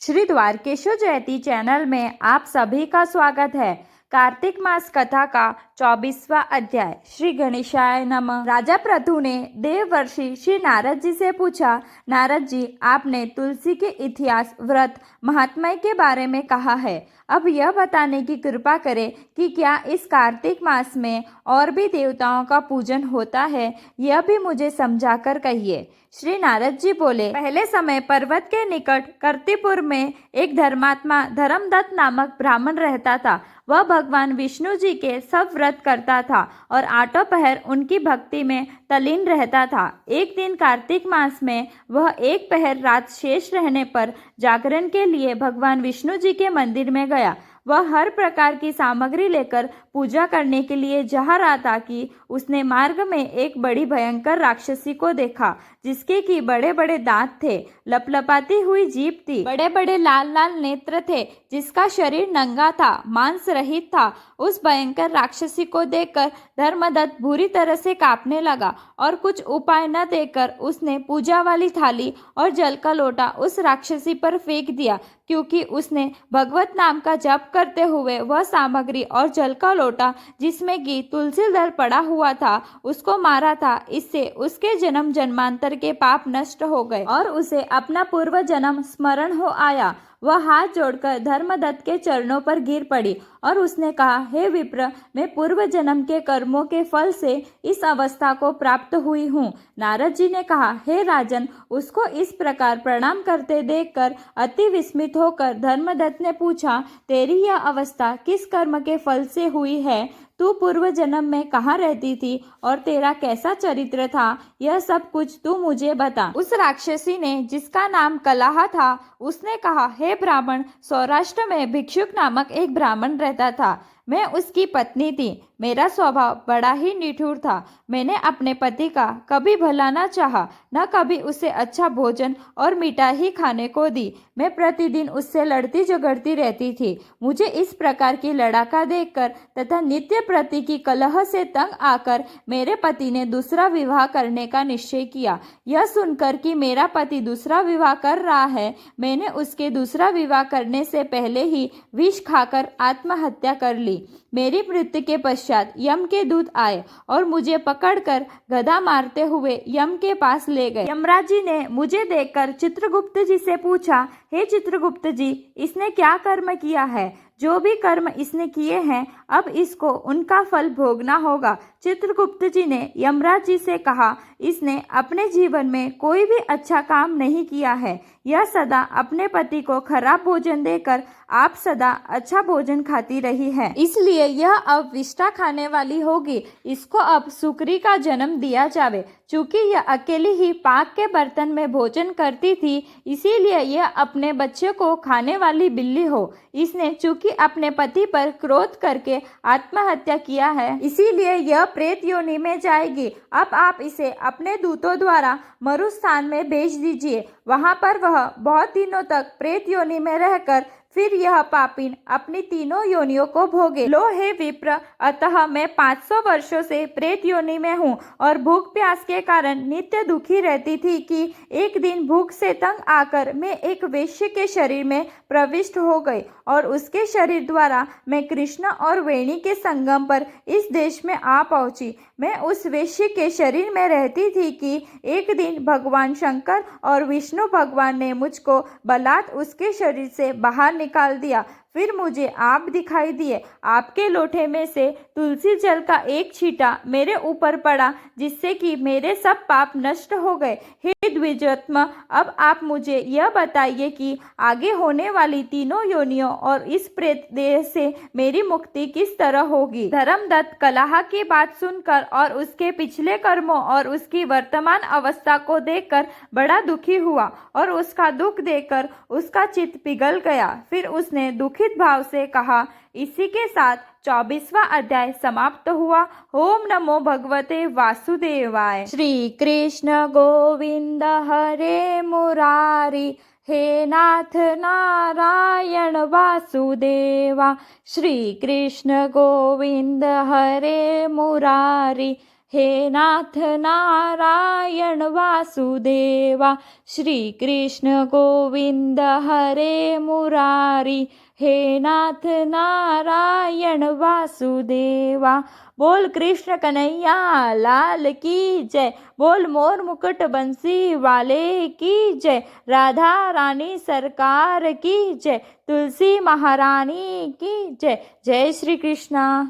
श्री द्वारकेश्वर जयती चैनल में आप सभी का स्वागत है। कार्तिक मास कथा का 24वां अध्याय। श्री गणेशाय नमः। राजा प्रथु ने देववर्षि श्री नारद जी से पूछा, नारद जी, आपने तुलसी के इतिहास, व्रत, महात्म्य के बारे में कहा है। अब यह बताने की कृपा करें कि क्या इस कार्तिक मास में और भी देवताओं का पूजन होता है, यह भी मुझे समझाकर कहिए। श्री नारद जी बोले, पहले समय पर्वत के निकट कर्तिपुर में एक धर्मात्मा धर्मदत्त नामक ब्राह्मण रहता था। वह भगवान विष्णु जी के सब व्रत करता था और आठों पहर उनकी भक्ति में तल्लीन रहता था। एक दिन कार्तिक मास में वह एक पहर रात शेष रहने पर जागरण के लिए भगवान विष्णु जी के मंदिर में गया। वह हर प्रकार की सामग्री लेकर पूजा करने के लिए जा रहा था कि उसने मार्ग में एक बड़ी भयंकर राक्षसी को देखा, जिसके की बड़े बड़े दांत थे, लपलपाती हुई जीभ थी, बड़े बड़े लाल लाल नेत्र थे, जिसका शरीर नंगा था, मांस रहित था। उस भयंकर राक्षसी को देखकर धर्मदत्त बुरी तरह से कांपने लगा और कुछ उपाय न देकर उसने पूजा वाली थाली और जल का लोटा उस राक्षसी पर फेंक दिया, क्योंकि उसने भगवत नाम का जप करते हुए वह सामग्री और जल का लोटा जिसमें कि तुलसी दल पड़ा हुआ था उसको मारा था। इससे उसके जन्म जन्मांतर के पाप नष्ट हो गए और उसे अपना पूर्व जन्म स्मरण हो आया। वह हाथ जोड़कर धर्मदत्त के चरणों पर गिर पड़ी और उसने कहा, हे विप्र, मैं पूर्व जन्म के कर्मों के फल से इस अवस्था को प्राप्त हुई हूँ। नारद जी ने कहा, हे राजन, उसको इस प्रकार प्रणाम करते देखकर अति विस्मित होकर धर्मदत्त ने पूछा, तेरी यह अवस्था किस कर्म के फल से हुई है? तू पूर्व जन्म में कहाँ रहती थी और तेरा कैसा चरित्र था? यह सब कुछ तू मुझे बता। उस राक्षसी ने, जिसका नाम कलाह था, उसने कहा, हे ब्राह्मण, सौराष्ट्र में भिक्षुक नामक एक ब्राह्मण रहता था। मैं उसकी पत्नी थी। मेरा स्वभाव बड़ा ही निठुर था। मैंने अपने पति का कभी भला न चाहा, न कभी उसे अच्छा भोजन और मिठाई खाने को दी। मैं प्रतिदिन उससे लड़ती झगड़ती रहती थी। मुझे इस प्रकार की लड़ाका देखकर तथा नित्य प्रति की कलह से तंग आकर मेरे पति ने दूसरा विवाह करने का निश्चय किया। यह सुनकर कि मेरा पति दूसरा विवाह कर रहा है, मैंने उसके दूसरा विवाह करने से पहले ही विष खाकर आत्महत्या कर ली। मेरी मृत्यु के पश्चात यम के दूत आए और मुझे पकड़कर गदा मारते हुए यम के पास ले गए। यमराज जी ने मुझे देखकर चित्रगुप्त जी से पूछा, हे चित्रगुप्त जी, इसने क्या कर्म किया है? जो भी कर्म इसने किए हैं, अब इसको उनका फल भोगना होगा। चित्रगुप्त जी ने यमराज जी से कहा, इसने अपने जीवन में कोई भी अच्छा काम नहीं किया है। यह सदा अपने पति को खराब भोजन देकर आप सदा अच्छा भोजन खाती रही है, इसलिए यह अब विष्ठा खाने वाली होगी। इसको अब सुकरी का जन्म दिया जावे। चूंकि यह अकेली ही पाक के बर्तन में भोजन करती थी, इसीलिए यह अपने बच्चे को खाने वाली बिल्ली हो। इसने चूंकि अपने पति पर क्रोध करके आत्महत्या किया है, इसीलिए यह प्रेत योनि में जाएगी। अब आप इसे अपने दूतों द्वारा मरुस्थान में भेज दीजिए। वहां पर वह बहुत दिनों तक प्रेत योनि में रहकर फिर यह पापीन अपनी तीनों योनियों को भोगे। लो हे विप्र, अतः मैं 500 वर्षों से प्रेत योनि में हूँ और भूख प्यास के कारण नित्य दुखी रहती थी कि एक दिन भूख से तंग आकर मैं एक वेश्य के शरीर में प्रविष्ट हो गई और उसके शरीर द्वारा मैं कृष्ण और वेणी के संगम पर इस देश में आ पहुंची। मैं उस वेश्य के शरीर में रहती थी कि एक दिन भगवान शंकर और विष्णु भगवान ने मुझको बलात् उसके शरीर से बाहर निकाल दिया। फिर मुझे आप दिखाई दिए। आपके लोटे में से तुलसी जल का एक छींटा मेरे ऊपर पड़ा, जिससे कि मेरे सब पाप नष्ट हो गए। हे द्विजोत्तम, अब आप मुझे यह बताइए कि आगे होने वाली तीनों योनियों और इस प्रेत देह से मेरी मुक्ति किस तरह होगी। धर्मदत्त कलह की बात सुनकर और उसके पिछले कर्मों और उसकी वर्तमान अवस्था को देखकर बड़ा दुखी हुआ और उसका दुख देखकर उसका चित्त पिघल गया। फिर उसने दुखित भाव से कहा, इसी के साथ 24वां अध्याय समाप्त हुआ। ओम नमो भगवते वासुदेवाय। श्री कृष्ण गोविंद हरे मुरारी, हे नाथ नारायण वासुदेवा। श्री कृष्ण गोविंद हरे मुरारी, हे नाथ नारायण वासुदेवा, श्री कृष्ण गोविंद हरे मुरारी, हे नाथ नारायण वासुदेवा। बोल कृष्ण कन्हैया लाल की जय, बोल मोर मुकुट बंसी वाले की जय, राधा रानी सरकार की जय, तुलसी महारानी की जय। जय श्री कृष्ण।